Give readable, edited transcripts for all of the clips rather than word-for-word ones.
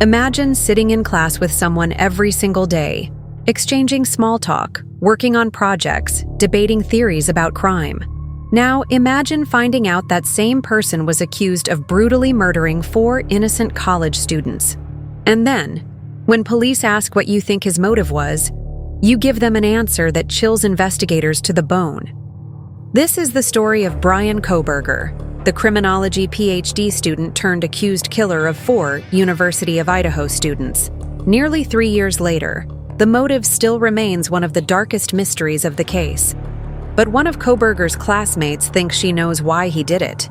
Imagine sitting in class with someone every single day, exchanging small talk, working on projects, debating theories about crime. Now, imagine finding out that same person was accused of brutally murdering 4 innocent college students. And then, when police ask what you think his motive was, you give them an answer that chills investigators to the bone. This is the story of Bryan Kohberger, the criminology PhD student turned accused killer of 4 University of Idaho students. Nearly 3 years later, the motive still remains one of the darkest mysteries of the case. But one of Kohberger's classmates thinks she knows why he did it,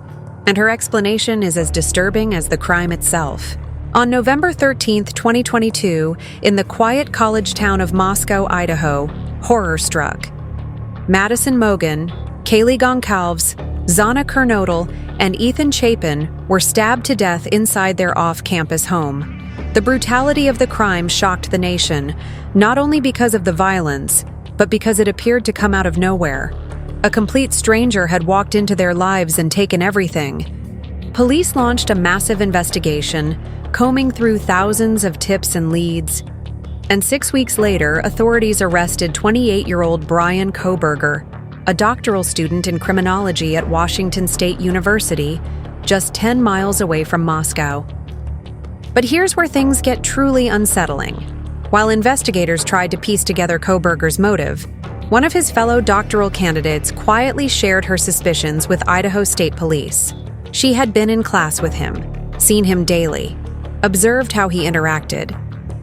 and her explanation is as disturbing as the crime itself. On November 13, 2022, in the quiet college town of Moscow, Idaho, horror struck. Madison Mogen, Kaylee Goncalves, Xana Kernodle, and Ethan Chapin were stabbed to death inside their off-campus home. The brutality of the crime shocked the nation, not only because of the violence, but because it appeared to come out of nowhere. A complete stranger had walked into their lives and taken everything. Police launched a massive investigation, combing through thousands of tips and leads. And 6 weeks later, authorities arrested 28-year-old Bryan Kohberger, a doctoral student in criminology at Washington State University, just 10 miles away from Moscow. But here's where things get truly unsettling. While investigators tried to piece together Kohberger's motive, one of his fellow doctoral candidates quietly shared her suspicions with Idaho State Police. She had been in class with him, seen him daily, observed how he interacted,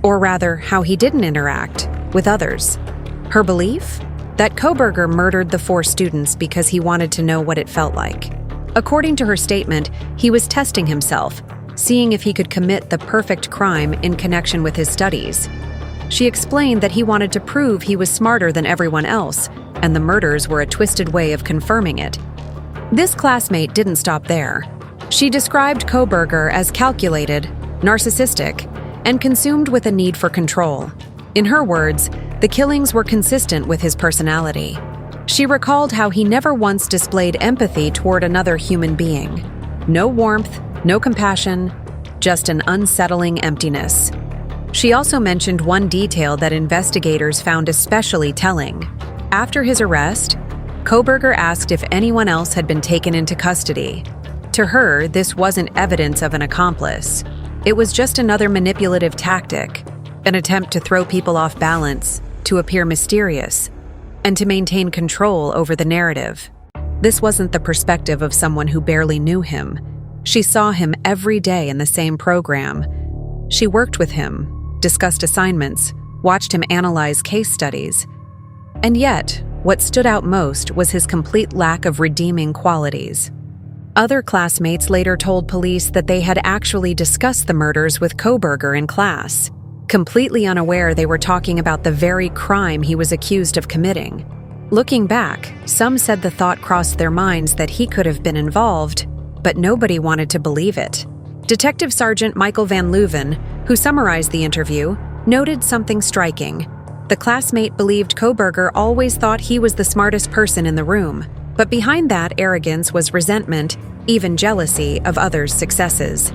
or rather, how he didn't interact, with others. Her belief? That Kohberger murdered the 4 students because he wanted to know what it felt like. According to her statement, he was testing himself, seeing if he could commit the perfect crime in connection with his studies. She explained that he wanted to prove he was smarter than everyone else, and the murders were a twisted way of confirming it. This classmate didn't stop there. She described Kohberger as calculated, narcissistic, and consumed with a need for control. In her words, the killings were consistent with his personality. She recalled how he never once displayed empathy toward another human being. No warmth, no compassion, just an unsettling emptiness. She also mentioned one detail that investigators found especially telling. After his arrest, Kohberger asked if anyone else had been taken into custody. To her, this wasn't evidence of an accomplice. It was just another manipulative tactic, an attempt to throw people off balance, to appear mysterious, and to maintain control over the narrative. This wasn't the perspective of someone who barely knew him. She saw him every day in the same program. She worked with him, discussed assignments, watched him analyze case studies. And yet, what stood out most was his complete lack of redeeming qualities. Other classmates later told police that they had actually discussed the murders with Kohberger in class, completely unaware they were talking about the very crime he was accused of committing. Looking back, some said the thought crossed their minds that he could have been involved, but nobody wanted to believe it. Detective Sergeant Michael Van Leuven, who summarized the interview, noted something striking. The classmate believed Kohberger always thought he was the smartest person in the room, but behind that arrogance was resentment, even jealousy of others' successes.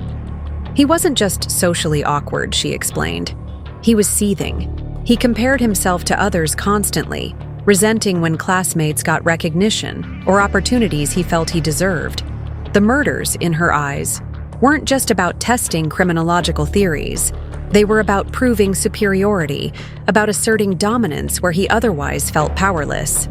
He wasn't just socially awkward, she explained. He was seething. He compared himself to others constantly, resenting when classmates got recognition or opportunities he felt he deserved. The murders, in her eyes, weren't just about testing criminological theories. They were about proving superiority, about asserting dominance where he otherwise felt powerless.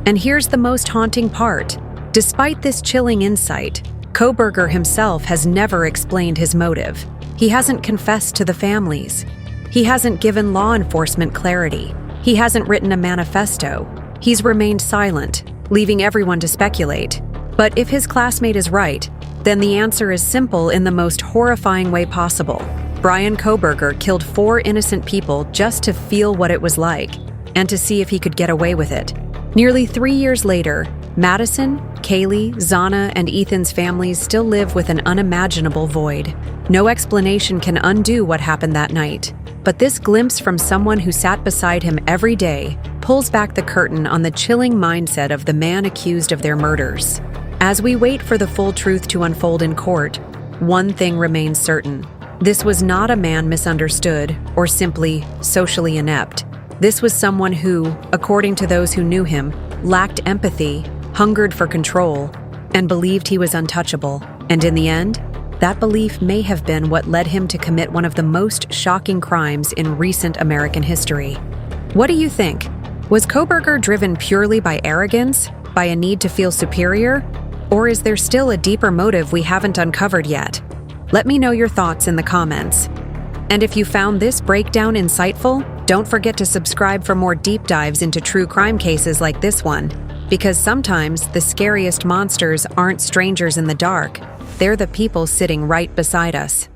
And here's the most haunting part. Despite this chilling insight, Kohberger himself has never explained his motive. He hasn't confessed to the families. He hasn't given law enforcement clarity. He hasn't written a manifesto. He's remained silent, leaving everyone to speculate. But if his classmate is right, then the answer is simple in the most horrifying way possible. Bryan Kohberger killed 4 innocent people just to feel what it was like, and to see if he could get away with it. Nearly 3 years later, Madison, Kaylee, Xana, and Ethan's families still live with an unimaginable void. No explanation can undo what happened that night. But this glimpse from someone who sat beside him every day pulls back the curtain on the chilling mindset of the man accused of their murders. As we wait for the full truth to unfold in court, one thing remains certain. This was not a man misunderstood or simply socially inept. This was someone who, according to those who knew him, lacked empathy, hungered for control, and believed he was untouchable. And in the end, that belief may have been what led him to commit one of the most shocking crimes in recent American history. What do you think? Was Kohberger driven purely by arrogance, by a need to feel superior, or is there still a deeper motive we haven't uncovered yet? Let me know your thoughts in the comments. And if you found this breakdown insightful, don't forget to subscribe for more deep dives into true crime cases like this one, because sometimes the scariest monsters aren't strangers in the dark, they're the people sitting right beside us.